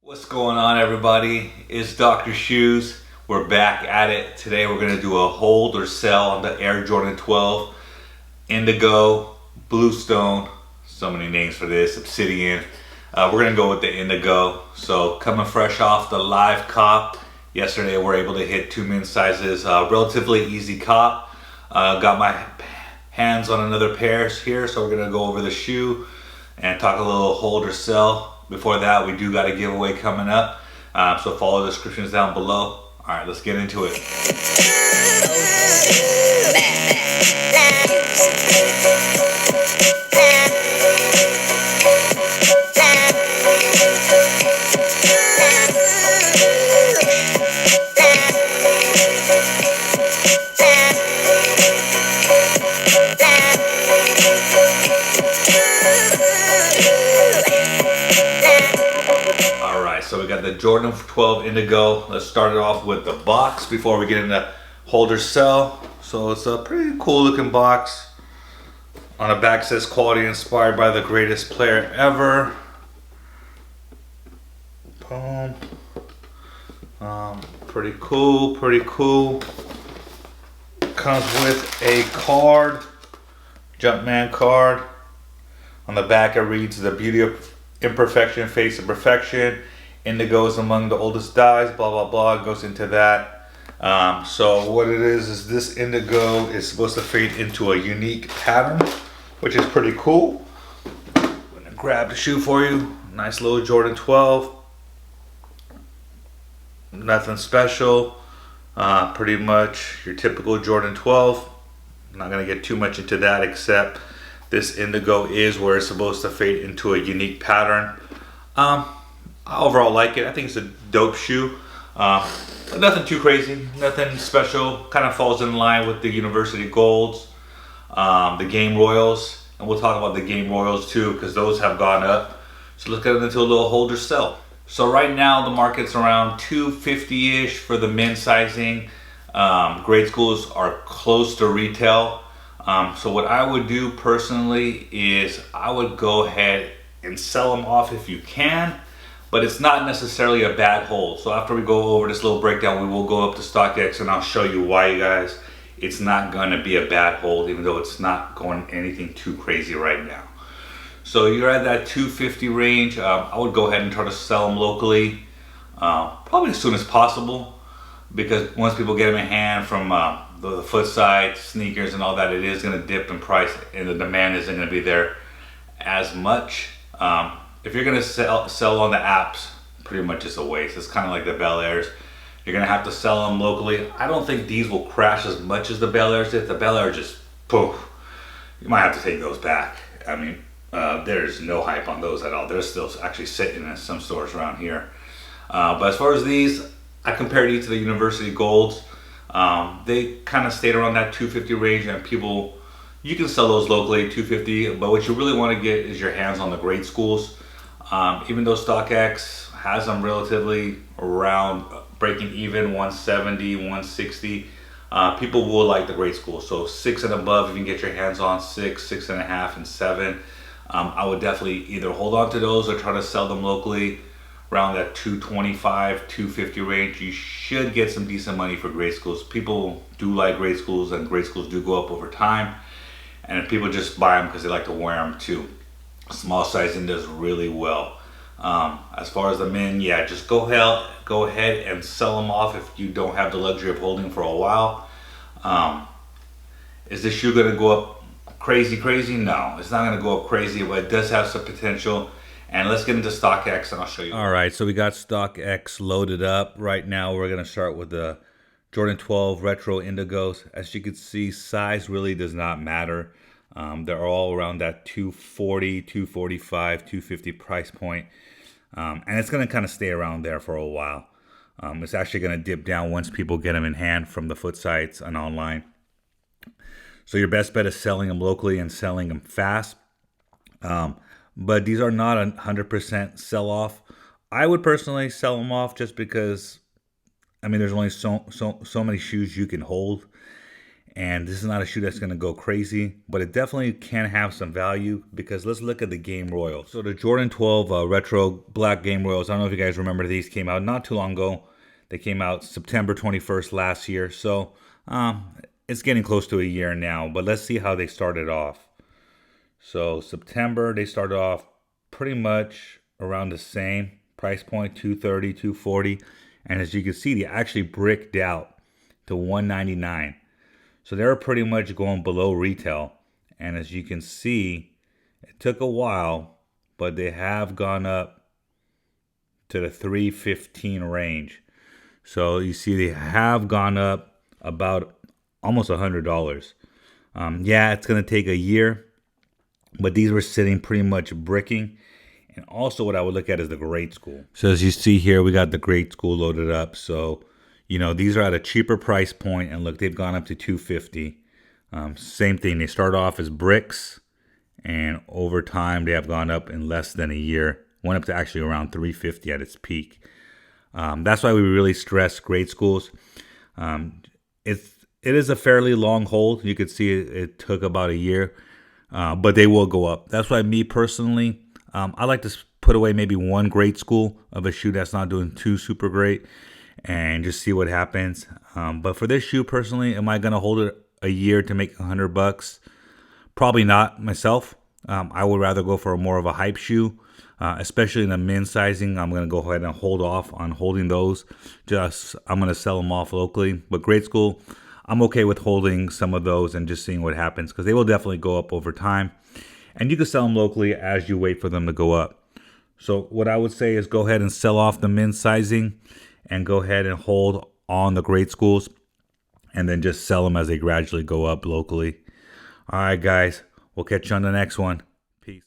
What's going on, everybody? It's Dr. Shoes. We're back at it. Today we're going to do a hold or sell on the Air Jordan 12, Indigo, Bluestone, so many names for this, Obsidian. We're going to go with the Indigo. So coming fresh off the live cop. Yesterday we were able to hit 2 min sizes. Relatively easy cop. Got my hands on another pair here, so we're going to go over the shoe and talk a little hold or sell. Before that, we do got a giveaway coming up, so follow the descriptions down below. All right, let's get into it. So we got the Jordan 12 Indigo. Let's start it off with the box before we get into hold or sell. So it's a pretty cool looking box. On the back says quality inspired by the greatest player ever. Boom. Pretty cool, pretty cool. Comes with a card, Jumpman card. On the back it reads, the beauty of imperfection, face of perfection. Indigo is among the oldest dyes, blah blah blah. It goes into that. So what it is this indigo is supposed to fade into a unique pattern, which is pretty cool. I'm gonna grab the shoe for you. Nice little Jordan 12. Nothing special. Pretty much your typical Jordan 12. I'm not gonna get too much into that, except this indigo is where it's supposed to fade into a unique pattern. I overall like it. I think it's a dope shoe. Nothing too crazy, nothing special. Kind of falls in line with the University Golds, the Game Royals, and we'll talk about the Game Royals too, because those have gone up. So let's get into a little hold or sell. So right now the market's around $250-ish for the men's sizing. Grade schools are close to retail. So what I would do personally is I would go ahead and sell them off if you can. But it's not necessarily a bad hold. So after we go over this little breakdown, we will go up to StockX and I'll show you why, you guys. It's not gonna be a bad hold, even though it's not going anything too crazy right now. So you're at that 250 range. I would go ahead and try to sell them locally, probably as soon as possible, because once people get them in hand from the foot side, sneakers and all that, it is gonna dip in price and the demand isn't gonna be there as much. If you're gonna sell on the apps, pretty much it's a waste. It's kind of like the Bel Airs. You're gonna have to sell them locally. I don't think these will crash as much as the Bel Airs did. The Bel Air just poof. You might have to take those back. I mean, there's no hype on those at all. They're still actually sitting in some stores around here. But as far as these, I compared these to the University Golds. They kind of stayed around that 250 range, and people, you can sell those locally, 250. But what you really want to get is your hands on the grade schools. Even though StockX has them relatively around breaking even 170, 160, people will like the grade school. So 6 and above, if you can get your hands on 6, 6.5, and 7, I would definitely either hold on to those or try to sell them locally around that 225, 250 range. You should get some decent money for grade schools. People do like grade schools, and grade schools do go up over time. And if people just buy them because they like to wear them too. Small sizing does really well. As far as the men, yeah, just go ahead and sell them off if you don't have the luxury of holding for a while. Is this shoe gonna go up crazy? No, it's not gonna go up crazy, but it does have some potential. And let's get into StockX and I'll show you. All right, so we got StockX loaded up. Right now we're gonna start with the Jordan 12 Retro Indigos. As you can see, size really does not matter. They're all around that 240, 245, 250 price point. And it's going to kind of stay around there for a while. It's actually going to dip down once people get them in hand from the foot sites and online. So your best bet is selling them locally and selling them fast. But these are not 100% sell off. I would personally sell them off just because, I mean, there's only so many shoes you can hold. And this is not a shoe that's going to go crazy, but it definitely can have some value because let's look at the Game Royals. So the Jordan 12 Retro Black Game Royals, I don't know if you guys remember, these came out not too long ago. They came out September 21st last year. So it's getting close to a year now, but let's see how they started off. So September, they started off pretty much around the same price point, 230, 240. And as you can see, they actually bricked out to 199. So they're pretty much going below retail. And as you can see, it took a while, but they have gone up to the 315 range. So you see they have gone up about almost $100. Yeah, it's going to take a year, but these were sitting pretty much bricking. And also what I would look at is the grade school. So as you see here, we got the grade school loaded up. So, these are at a cheaper price point, and look, they've gone up to 250. Same thing, they start off as bricks, and over time they have gone up in less than a year. Went up to actually around 350 at its peak. That's why we really stress grade schools. It is a fairly long hold. You could see it took about a year, but they will go up. That's why me personally, I like to put away maybe one grade school of a shoe that's not doing too super great and just see what happens. But for this shoe personally, am I going to hold it a year to make $100? Probably not myself. I would rather go for more of a hype shoe, especially in the men's sizing. I'm going to go ahead and hold off on holding those. I'm going to sell them off locally. But grade school, I'm okay with holding some of those and just seeing what happens because they will definitely go up over time. And you can sell them locally as you wait for them to go up. So what I would say is go ahead and sell off the men's sizing and go ahead and hold on the grade schools and then just sell them as they gradually go up locally. All right, guys, we'll catch you on the next one. Peace.